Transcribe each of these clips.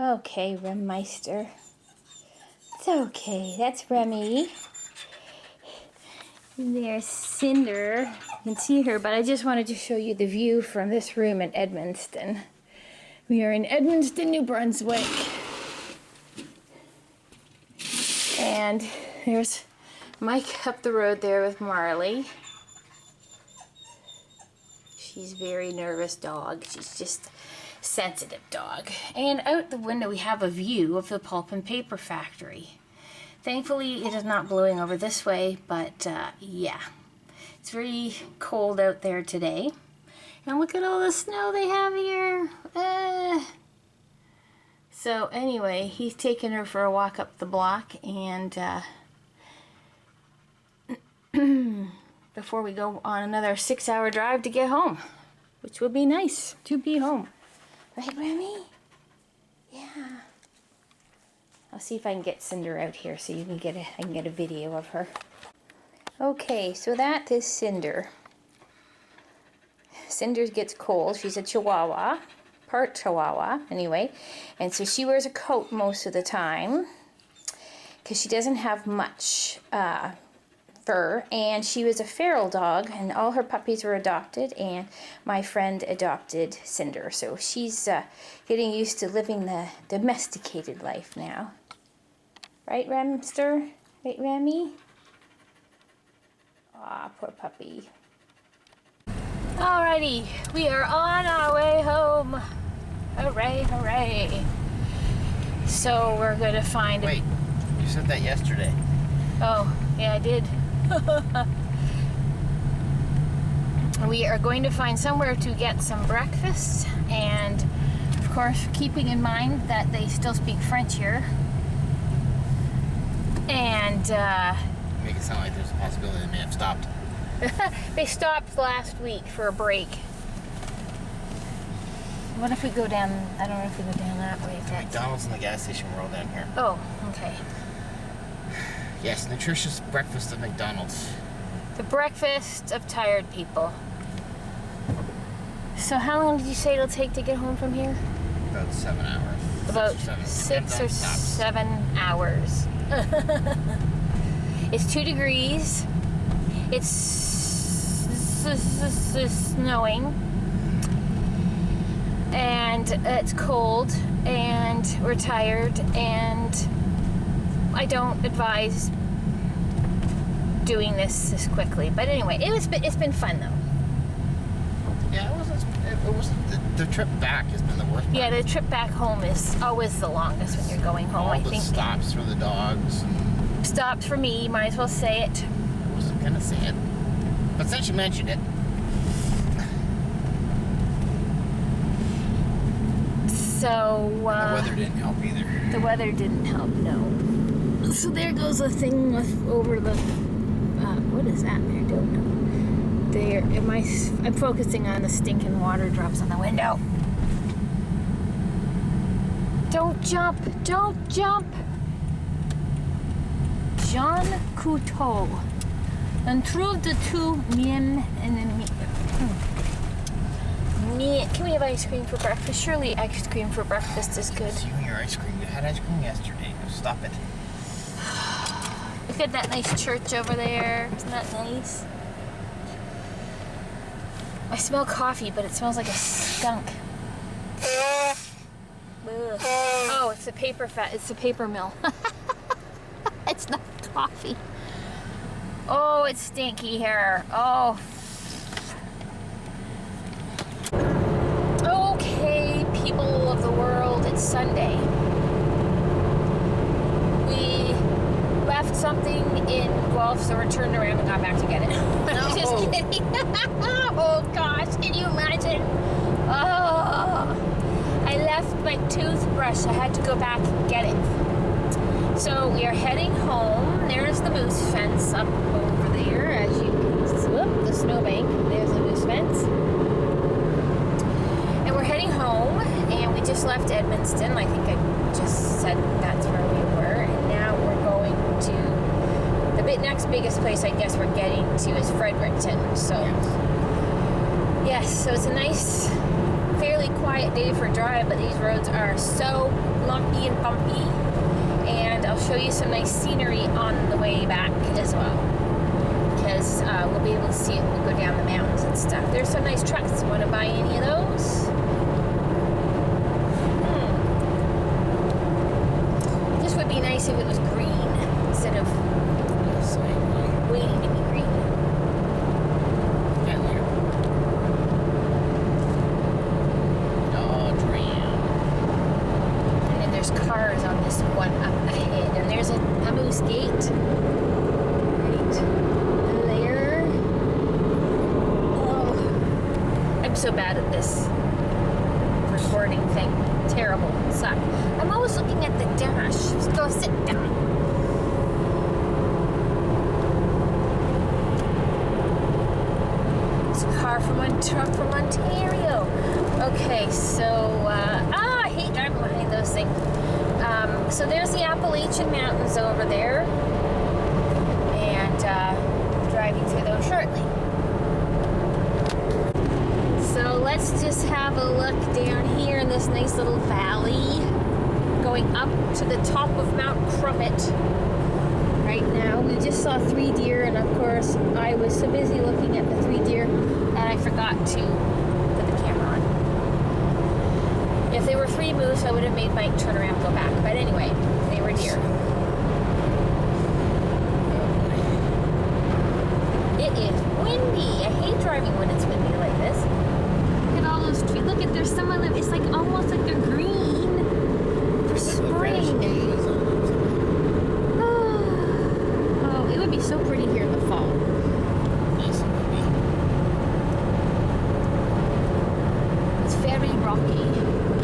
Okay, Remmeister. It's okay. That's Remy. There's Cinder. You can see her, but I just wanted to show you the view from this room in Edmundston. We are in Edmundston, New Brunswick. And there's Mike up the road there with Marley. She's a very nervous dog. She's just a sensitive dog. And out the window we have a view of the pulp and paper factory. Thankfully it is not blowing over this way, but yeah. It's very cold out there today. And look at all the snow they have here. So anyway, he's taking her for a walk up the block, and before we go on another 6-hour drive to get home, which would be nice to be home. Right, Remy? Yeah. I'll see if I can get Cinder out here so you can I can get a video of her. Okay, so that is Cinder. Cinder gets cold. She's a Chihuahua, part Chihuahua anyway, and so she wears a coat most of the time because she doesn't have much fur, and she was a feral dog, and all her puppies were adopted, and my friend adopted Cinder, so she's getting used to living the domesticated life now. Right, Remster? Right, Remy? Aw, poor puppy. Alrighty, we are on our way home. Hooray, hooray. So we're gonna find Wait, you said that yesterday. Oh, yeah, I did. We are going to find somewhere to get some breakfast, and of course keeping in mind that they still speak French here. And Make it sound like there's a possibility they may have stopped. they stopped last week for a break. What if we go down, I don't know if we go down that way. McDonald's and the gas station were all down here. Oh, okay. Yes, nutritious breakfast at McDonald's. The breakfast of tired people. So how long did you say it'll take to get home from here? About 7 hours. About 6 or 7 hours. It's 2 degrees. It's snowing. And it's cold. And we're tired. And I don't advise doing this quickly. But anyway, it's been fun though. Yeah, it wasn't the trip back has been the worst part. Yeah, the trip back home is always the longest when you're going home, I think. All the stops for the dogs. Stops for me, might as well say it. I wasn't gonna say it, but since you mentioned it. So, the weather didn't help either. The weather didn't help, no. So there goes the thing over the, what is that? I don't know. There, I'm focusing on the stinking water drops on the window. Don't jump, don't jump. Jean Couteau. On trouve de tout mien ennemi. Can we have ice cream for breakfast? Surely ice cream for breakfast is good. You and your ice cream. You had ice cream yesterday. Stop it. Look at that nice church over there. Isn't that nice? I smell coffee, but it smells like a skunk. Ugh. Oh, it's a paper it's a paper mill. It's not coffee. Oh, it's stinky here. Oh. Okay, people of the world, it's Sunday. We left something in Guelph, so we turned around and got back to get it. No. Just kidding. Oh gosh, can you imagine? Oh, I left my toothbrush. I had to go back and get it. So we are heading home. There's the moose fence up over there, as you can see. Whoop, the snowbank. There's the moose fence. And we're heading home, and we just left Edmundston. I think I just said that's where we were. And now we're going to the next biggest place I guess we're getting to is Fredericton. So yes, so it's a nice, fairly quiet day for a drive, but these roads are so lumpy and bumpy. And I'll show you some nice scenery on the way back as well. Because we'll be able to see it when we go down the mountains and stuff. There's some nice trucks. You want to buy any of those? This would be nice if it was green instead of waiting to be green. And then there's cars on this one up ahead. And there's a moose gate. Right there. Oh, I'm so bad at this recording thing. Terrible. Suck. I'm always looking at the dash. Just go sit down. It's a truck from Ontario. Okay, so I hate driving behind those things. So there's the Appalachian Mountains over there, and driving through those shortly. So let's just have a look down here in this nice little valley, going up to the top of Mount Crummett. Right now, we just saw 3 deer, and of course, I was so busy looking at the 3 deer, and I forgot to put the camera on. If they were 3 moose, I would have made Mike turn around and go back. But anyway, they were deer. It is windy. I hate driving when it's windy like this. Look at all those trees. Look at, there's some of them. It's like almost like they're green for spring. Oh, it would be so pretty here in the fall. Yes, it would be. It's very rocky.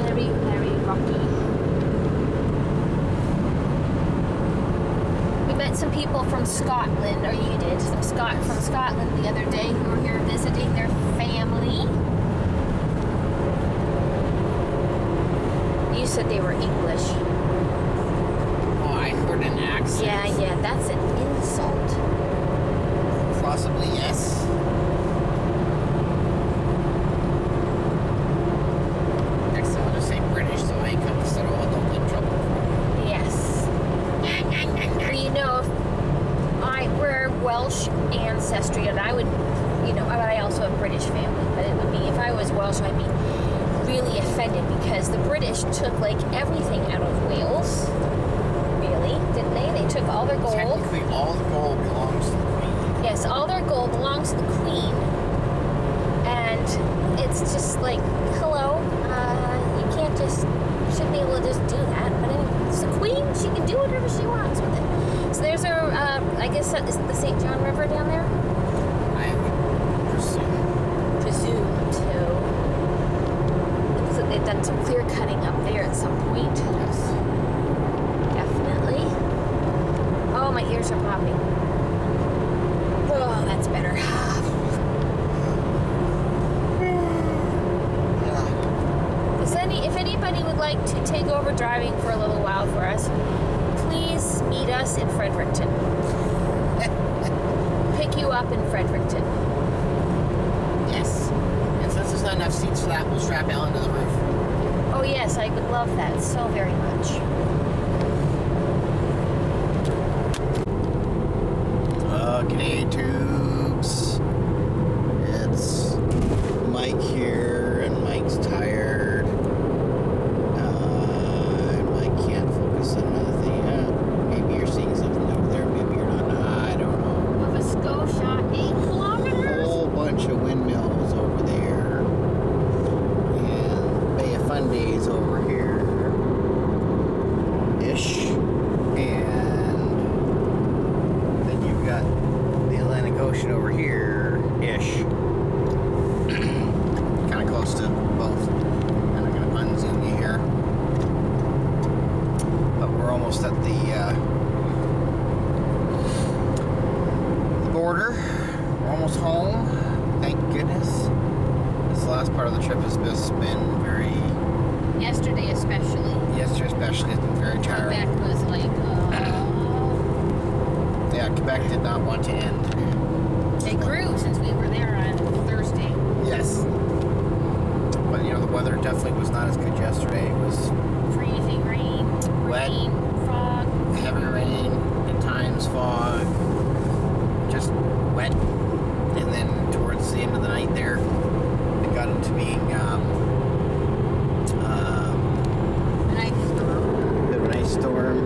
Very, very rocky. We met some people from Scotland, or you did, from Scotland the other day who were here visiting their family. You said they were English. Oh, I heard an accent. Yeah, that's an insult. Possibly, yes. Next time I'll just say British so I come instead of all don't get in trouble. Yes. Well, you know, if we're Welsh ancestry, and I would, I also have British family, but it would be, if I was Welsh, I'd be really offended because the British took like everything out of Wales. Really, didn't they? They took all their gold. Technically, all the gold belongs to the Queen. Yes, all their gold belongs to the Queen. And it's just like, hello, you can't just, shouldn't be able to just do that. But anyway, it's the Queen, she can do whatever she wants with it. So there's our, I guess, is it the St. John River down there? I Presume to. Looks like they've done some clear cutting up there at some point. Yes. Definitely. Oh, my ears are popping. Oh, that's better. If anybody would like to take over driving for a little while for us, please meet us in Fredericton. Pick you up in Fredericton. Yes. And since there's not enough seats for that, we'll strap Ellen to the roof. Oh yes, I would love that so very much. Okay, tubes. It's Mike here, and Mike's tired. Mike can't focus on another thing. Maybe you're seeing something over there, maybe you're not. I don't know. Nova Scotia, 8 kilometers. A whole bunch of windmills over there. And Bay of Fundy's over here. Ish. And then you've got the Atlantic Ocean over here. Ish. Kind of close to both. And I'm going to unzoom you here. But we're almost at the border. We're almost home. Thank goodness. This last part of the trip has just been very... Yesterday especially. Yesterday especially has been very tiring. Quebec was like, Yeah, Quebec did not want to end. It grew since we were there on Thursday. Yes. But the weather definitely was not as good yesterday. It was Freezing rain. wet, rain, fog. heavy rain, at times fog, just wet. And then towards the end of the night there, it got into being An ice storm. a bit of an ice storm.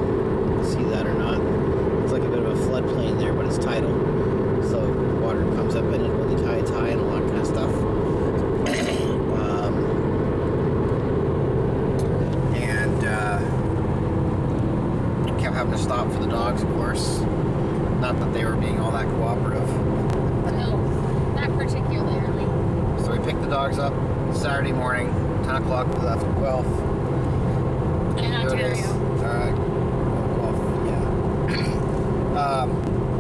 See that or not? It's like a bit of a floodplain there, but it's tidal. So water comes up in it when the tide's high and all that kind of stuff. Kept having to stop for the dogs, of course. Not that they were being all that cooperative. No, not particularly. So we picked the dogs up Saturday morning, 10 o'clock we left at Guelph. In Ontario. Guelph, yeah.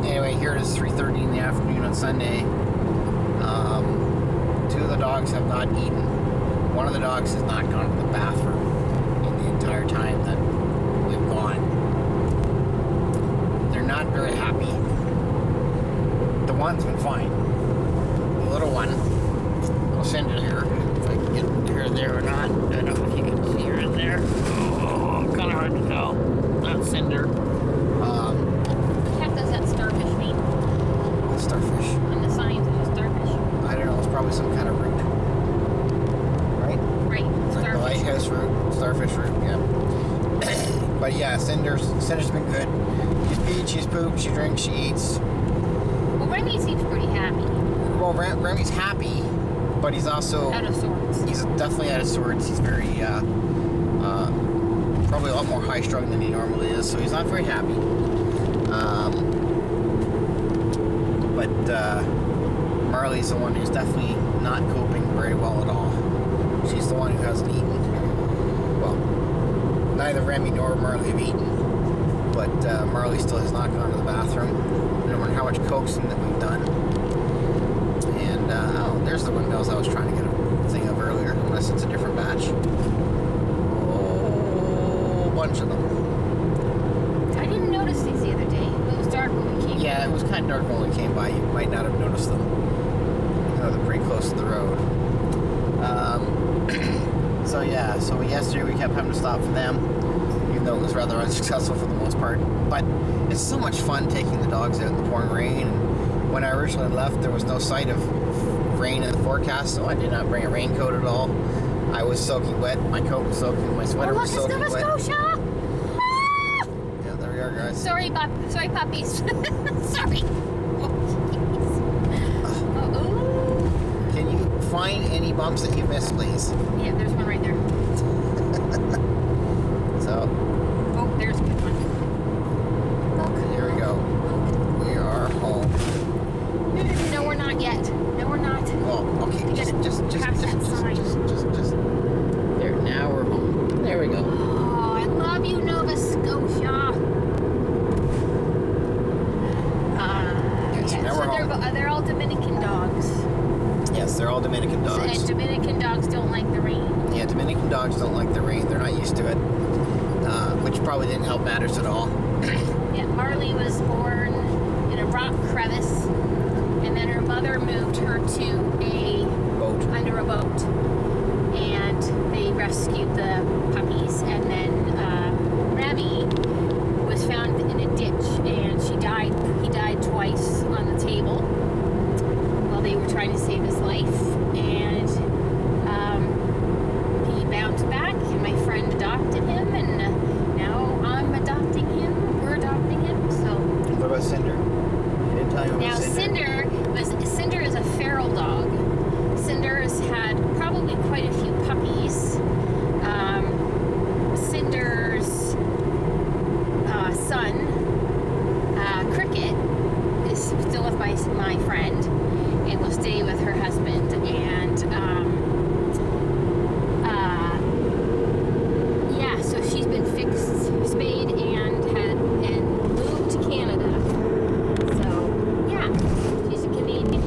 Anyway, here it is 3:30 in the afternoon on Sunday. Two of the dogs have not eaten. One of the dogs has not gone to the bathroom in the entire time that we've gone. They're not very happy. The one's been fine. The little one, I'll send it here. If I can get her there or not. I don't know if you can see her in there. Oh, kind of hard to tell. That's Cinder. What the heck does that starfish mean? Starfish. On the signs of a starfish. I don't know. It's probably some kind of root. Right? Right, Like the starfish. lighthouse root, starfish root, yeah. But yeah, Cinder's been good. She's peed, she's pooped, she drinks, she eats. Well, Remy seems pretty happy. Well, Remy's happy, but he's also Out of sorts. he's definitely out of sorts. He's very probably a lot more high-strung than he normally is, so he's not very happy. But Marley's the one who's definitely not coping very well at all. She's the one who hasn't eaten. Well, neither Remy nor Marley have eaten, but Marley still has not gone to the bathroom, no matter how much coaxing that we've done. And oh, there's the windmills I was trying to get a thing of earlier, unless it's a different batch. Oh, bunch of them. I didn't notice these the other day. It was dark when we came. Yeah, it was kind of dark when we came by. You might not have noticed them. They're pretty close to the road. So yeah, so yesterday we kept having to stop for them, even though it was rather unsuccessful for the most part. But it's so much fun taking the dogs out in the pouring rain. And when I originally left, there was no sight of rain in the forecast, so I did not bring a raincoat at all. I was soaking wet. My coat was soaking. My sweater was soaking Nova wet. Scotia! Ah! Yeah, there we are, guys. Sorry, puppies. Sorry. Oh, jeez. Oh. Can you find any bumps that you missed, please? Yeah, there's one right there. So, Oh, there's a good one. Look. here we go. We are home. No, we're not yet. No, we're not. Well, okay, You just, gotta pass that sign. there. Now we're home. There we go. Oh, I love you, Nova Scotia. Yes, Yeah, now so we're home. they're all Dominican dogs. Yes, they're all Dominican dogs. And Dominican dogs don't like the rain. Yeah, Dominican dogs don't like the rain. They're not used to it, which probably didn't help matters at all. Yeah, Marley was born in a rock crevice, and then her mother moved her to under a boat, and they rescued the puppies. And then Remy was found in a ditch, and he died twice on the table while they were trying to save his life. And he bounced back, and my friend adopted him, and now I'm adopting him. We're adopting him. So What about Cinder? You didn't tell me about now Cinder is a feral dog. Cinder has had probably quite a few puppies. Cinder's son, Cricket, is still with my friend and will stay with her husband. And yeah, so she's been fixed, spayed, and moved to Canada. So yeah, she's a Canadian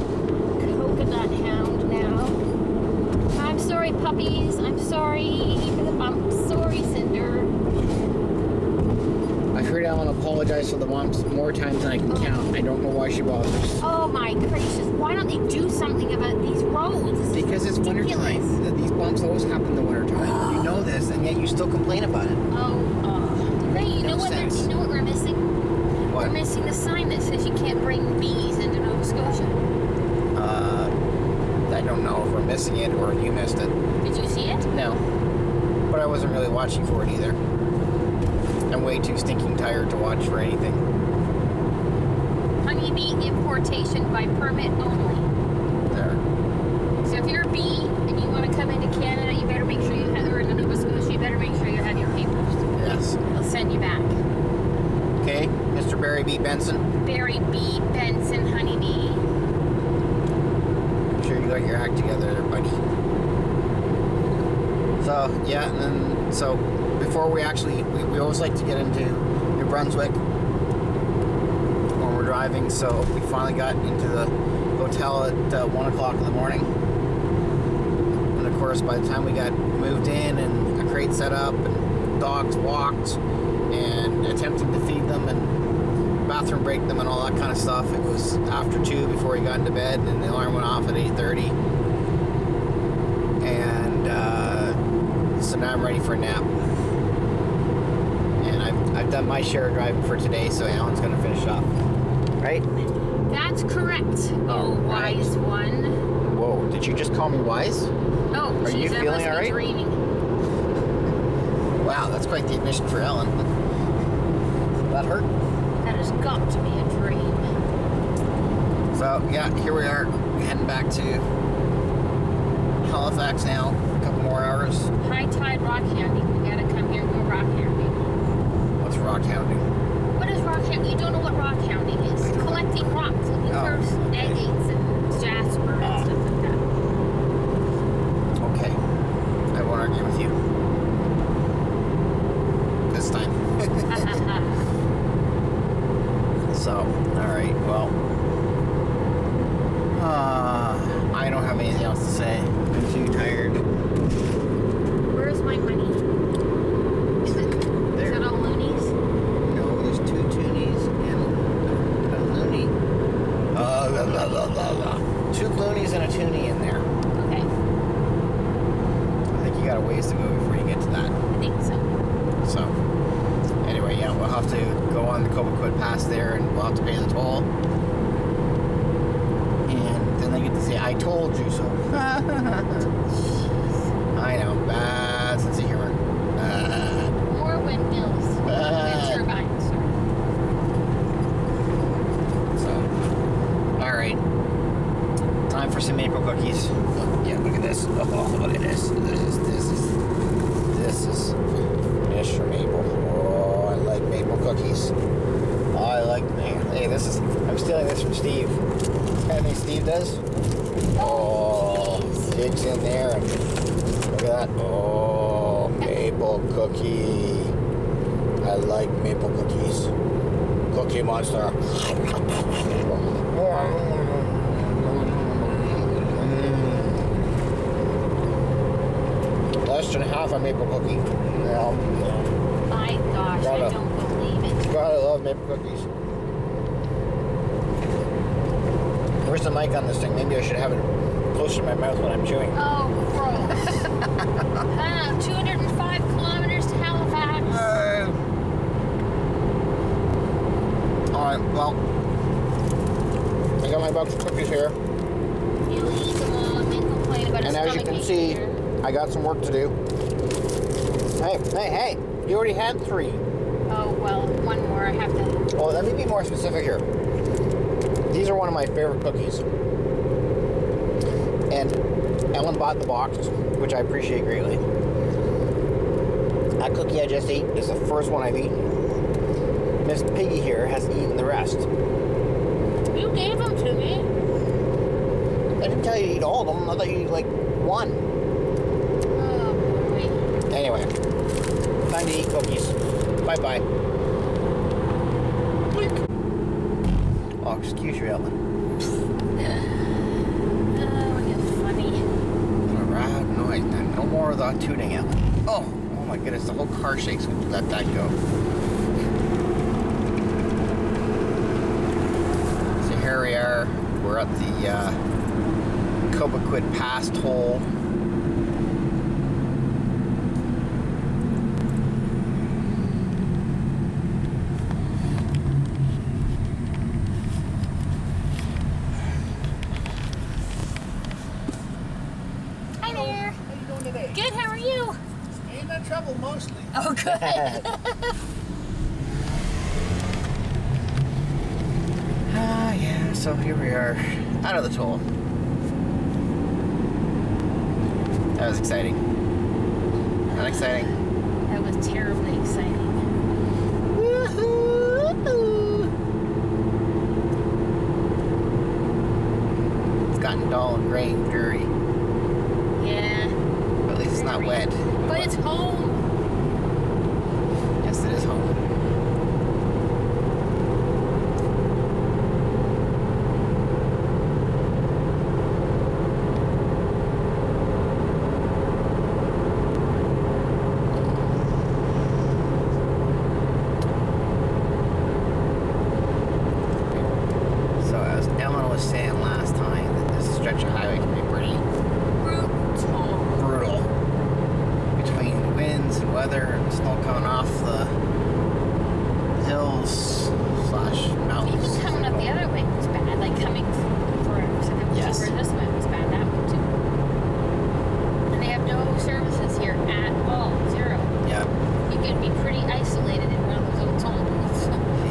coconut hound now. I'm sorry, puppies. I'm sorry for the bumps. Sorry, Cinder. I've heard Ellen apologize for the bumps more times than I can count. I don't know why she bothers. Oh my gracious! Why don't they do something about these roads? This is Because it's ridiculous. wintertime. These bumps always happen in the wintertime. You know this, and yet you still complain about it. Oh, missing the sign that says you can't bring bees into Nova Scotia. I don't know if we're missing it or if you missed it. Did you see it? No. But I wasn't really watching for it either. I'm way too stinking tired to watch for anything. Honeybee importation by permit only. There. So if you're a bee and you want to come into Canada, you better make sure you have, or into Nova Scotia, you better make sure you have your papers. Yes. They'll send you back. Okay, Mr. Barry B. Benson. Barry B. Benson, honeybee. I'm sure you got your act together there, buddy. So, yeah, and then, so before we actually, we always like to get into New Brunswick when we're driving, so we finally got into the hotel at 1 o'clock in the morning. And of course, by the time we got moved in and a crate set up and dogs walked and attempting to feed them and bathroom break them and all that kind of stuff, it was after 2 before he got into bed, and the alarm went off at 8:30. And so now I'm ready for a nap. And I've done my share of driving for today, so Alan's going to finish up. Right? That's correct. All Oh, right. wise one. Whoa, did you just call me wise? Oh, Are you geez, I feeling must be all right? dreaming. Wow, that's quite the admission for Ellen. That hurt? That has got to be a dream. So, yeah, here we are, heading back to Halifax now. A couple more hours. High tide rock hounding. We gotta come here and go rock hounding. What's rock hounding? What is rock hounding? You don't know what rock hounding is? Collecting rocks, looking for agates and jasper and stuff like that. Okay. I won't argue with you. This time. So, alright, well. I don't have anything else to say. I'm too tired. Where's my money? Is it all loonies? No, there's 2 toonies and a loony. La, la, la, la, la. 2 loonies and a toonie in there. Okay, I think you got a ways to go before you get to that. I think so. So, anyway, yeah, we'll have to go on the Cobequid Pass there and we'll have to pay the toll. And then they get to say, I told you so. I know, bad sense of humor. More windmills. Wind turbines. So, alright. Time for some maple cookies. Oh, yeah, look at this. Oh, look at this. This is Mr. Maple. Oh, I like maple cookies. I like, hey, this is, I'm stealing this from Steve. This kind of thing Steve does. Oh, digs in there and look at that. Oh, maple cookie. I like maple cookies. Cookie Monster. Less than half a maple cookie. Yeah. My gosh, I don't believe it. God, I love maple cookies. Where's the mic on this thing? Maybe I should have it closer to my mouth when I'm chewing. Oh, gross. 205 kilometers to Halifax. Alright, well, I got my box of cookies here. You'll eat them all and then complain about And as you can see, I got some work to do. Hey, you already had 3. Oh, well, one more. I have to. Oh, let me be more specific here. These are one of my favorite cookies. And Ellen bought the box, which I appreciate greatly. That cookie I just ate is the first one I've eaten. Miss Piggy here has eaten the rest. You gave them to me. I didn't tell you to eat all of them. I thought you ate like 1. Oh, boy. Anyway, time to eat cookies. Bye-bye. Oh, excuse you, Ellen. Oh, you're funny. Alright, no more of that tooting, Ellen. Oh my goodness, the whole car shakes when you let that go. So here we are. We're at the Cobequid Pass toll. trouble mostly. Oh, good. Yeah, so here we are, out of the toll. That was exciting. Not exciting. That was terribly exciting. Woohoo! It's gotten dull and gray and dreary. Yeah. But at least it's not wet. But it's home. Yes, it is home. So as Ellen was saying last time, that this stretch of highway can be pretty brutal. Between winds and weather and snow coming off the hills / mountains. Even coming up the other way was bad. Like coming Yes. for this way was bad. That one too. And they have no services here at all. Zero. Yeah. You could be pretty isolated in one of those old toll booths.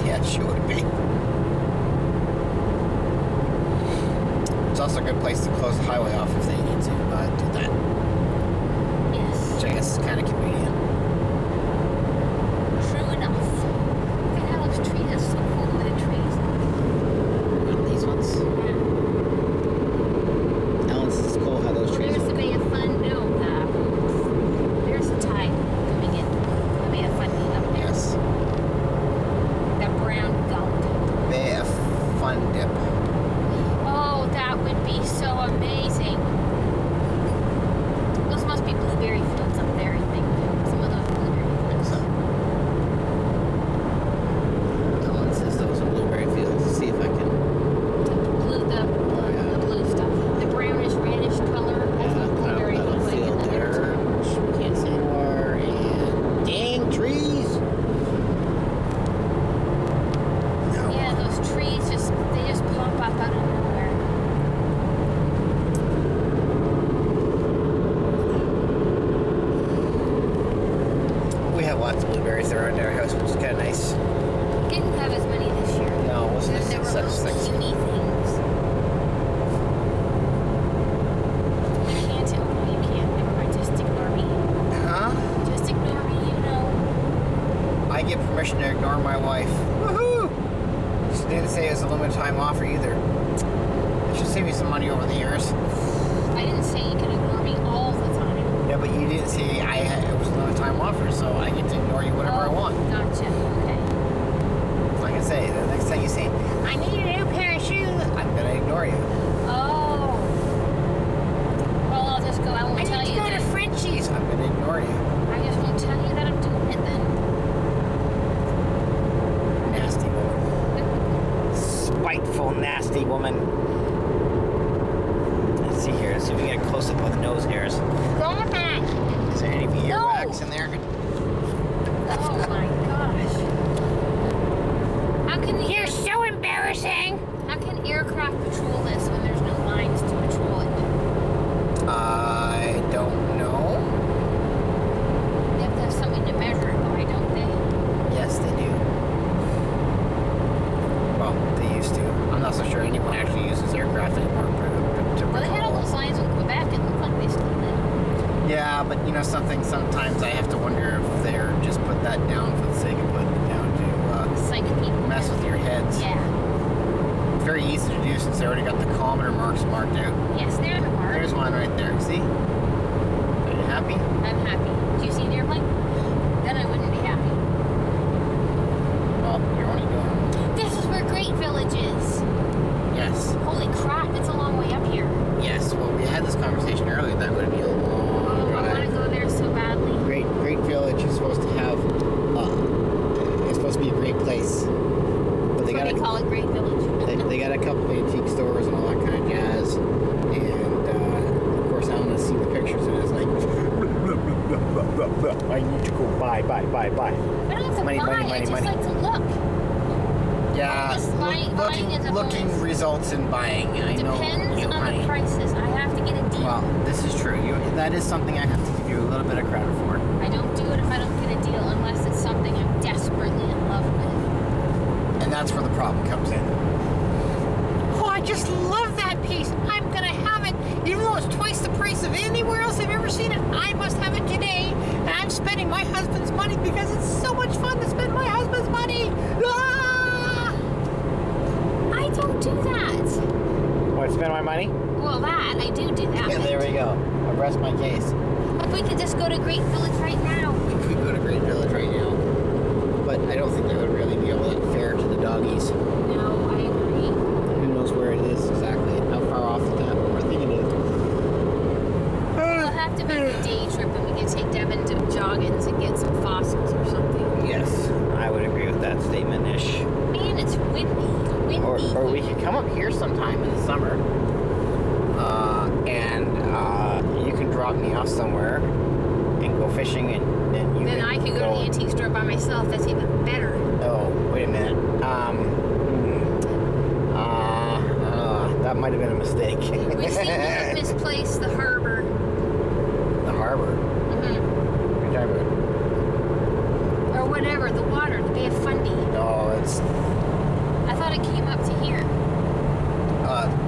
Yeah, it sure would be. It's also a good place to close the highway off if they need to do that, Yes. which I guess is kind of convenient. True enough. Look at how those trees. That's so cool with the trees. These ones. Yeah. Ellen says it's cool how those trees There's the look. Bay of Fundy. There's the tide coming in. The Bay of Fundy up there. Yes. That brown gulp. Bay of Fun Dip. Oh, that would be so amazing. Those must be blueberry fields up there, I think. Some of those blueberry fields. Ellen says those are blueberry fields. Let's see if I can. The blue stuff. The brownish, reddish color. That's what blueberry Out of looks the like in field the there, winter. which we can't see anymore. And dang trees. No. Yeah, those trees they just pop up out of nowhere. We have lots of blueberries around our house, which is kind of nice. Didn't have as many this year. No, it wasn't There were such little things. puny things. You can't tell. No, you can't. Never mind. Just ignore me. Huh? Just ignore me, you know. I get permission to ignore my wife. Woohoo! She didn't say it was a limited time offer either. It should save me some money over the years. I didn't say you can ignore me all the time. Yeah, but you didn't say it was a limited time offer, so I get to ignore you whenever I want. Gotcha. Okay. Like I say, the next time you say, I need a new pair of shoes, I'm gonna ignore you. Oh. Well, I'll just go. I won't tell you. go to Then. Frenchie's. I'm gonna ignore you. I just won't tell you that I'm doing it then. Nasty woman. Spiteful, nasty woman. Let's see here. Let's see if we get a close up on the nose hairs. Is there any earwax in there? Oh my gosh. How can You're so embarrassing. How can aircraft patrol this when there's no lines to patrol it? I don't know. They have to have something to measure it by, don't they? Yes, they do. Well, they used to. I'm not so sure anyone actually uses aircraft anymore to Well, they had all patrol. those lines in Quebec. It looked like they still did. Yeah, but you know something. Sometimes I have to wonder if they're just put that down for the sake of putting it down to Psych people. mess with your heads. Yeah. It's very easy to do since they already got the kilometer marks marked out. Yes, there's a mark. There's one right there. See? Are you happy? I'm happy. Do you see an airplane? Then I wouldn't be happy. Well, you're only doing. This is where Great Village is. Yes. Holy crap, it's a long way up here. Yes. Well, we had this conversation earlier. That would be a long Oh, I want drive. to go there so badly. Great Village is supposed to have. It's supposed to be a great place. But they That's got what they call it Great Village. they got a couple of antique stores and all that kind of jazz. And of course, Alan has seen the pictures and it's like, I need to go buy. I don't have to Money, buy, money, I money, just money. like to look. Yeah, Just buying is a looking bonus. results in buying. I know Depends you, on honey. the prices. I have to get a deal. Well, this is true. That is something I have to give you a little bit of credit for. I don't do it that's where the problem comes in. Oh, I just love that piece. I'm gonna have it. Even though it's twice the price of anywhere else I've ever seen it, I must have it today. And I'm spending my husband's money because it's so much fun to spend my husband's money. Ah! I don't do that. What, spend my money? Well, that, I do that. Yeah, there we go. I rest my case. If we could just go to Great Village right now. We could go to Great Village right now. But I don't think that would really be all that fair to the doggies. No, I agree. Who knows where it is exactly and how far off the map we're thinking it is. We'll have to make a day trip and we can take Devin to Joggins and get some fossils or something. Yes, I would agree with that statement-ish. Man, it's windy. Or we could come up here sometime in the summer. And you can drop me off somewhere and go fishing and you Then I can go to the antique store by myself. That's even better. Oh, wait a minute. That might have been a mistake. We seem to have misplaced the harbor. The harbor? Mm-hmm. What are you talking about? Or whatever, the water, the Bay of Fundy. No, it's I thought it came up to here.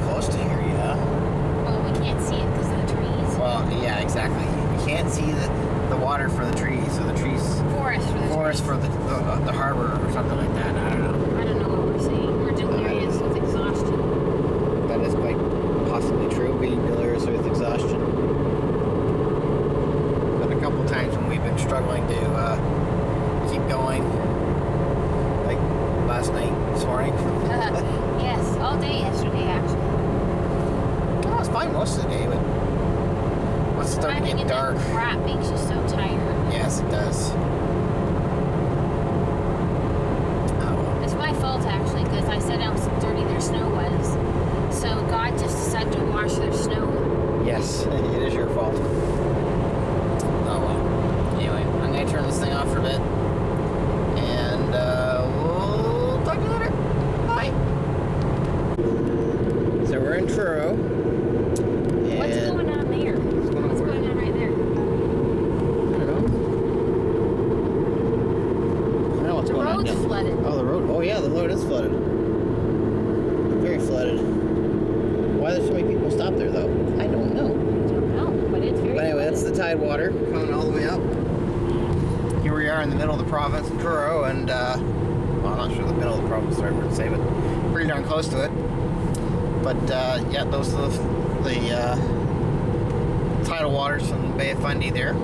close to here, yeah. Well, we can't see it because of the trees. Well, yeah, exactly. You can't see the water for the trees, or the trees. Forest for the trees. For the harbor or something like that. I don't know. I don't know what we're saying. We're delirious with exhaustion. That is quite possibly true, being delirious with exhaustion. But a couple times when we've been struggling to keep going, like last night, this morning. Yes, all day yesterday, actually. Well, it's fine most of the day, but once it's starting to Driving get in dark. that crap makes you so tired. Yes, it does. It's my fault, actually, because I said how dirty their snow was. So God just decided to wash their snow. Yes, it is your fault. Oh well. Anyway, I'm going to turn this thing off for a bit. And we'll talk to you later. Bye. So we're in Truro. What's going on there? What's going on right there? I don't know what's The going on. road's flooded. Oh, the road. Oh, yeah, the road is flooded. Very flooded. Why there's so many people stop there, though? I don't know. I don't know, but it's very But anyway, flooded. that's the tide water coming all the way up. Here we are in the middle of the province of Truro, and well, I'm not sure the middle of the province is the right word to say, but pretty darn close to it. But yeah, those are the tidal waters from the Bay of Fundy there,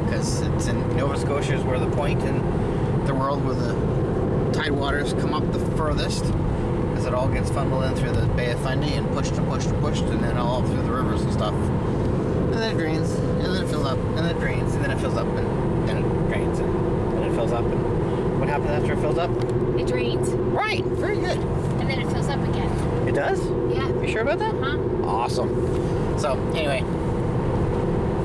because it's in Nova Scotia is where the point in the world where the tide waters come up the furthest, because it all gets funneled in through the Bay of Fundy and pushed and pushed and pushed, and then all through the rivers and stuff. And then it drains, and then it fills up, and then it drains, and then it fills up, and then it drains, and then it fills up. And what happens after it fills up? It drains, Right, very good. and then it fills up again. It does? Yeah. You sure about that? Huh? Awesome. So, anyway,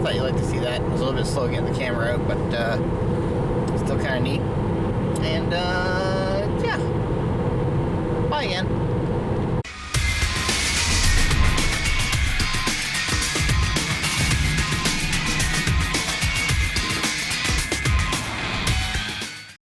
thought you'd like to see that. It was a little bit slow getting the camera out, but still kind of neat. And,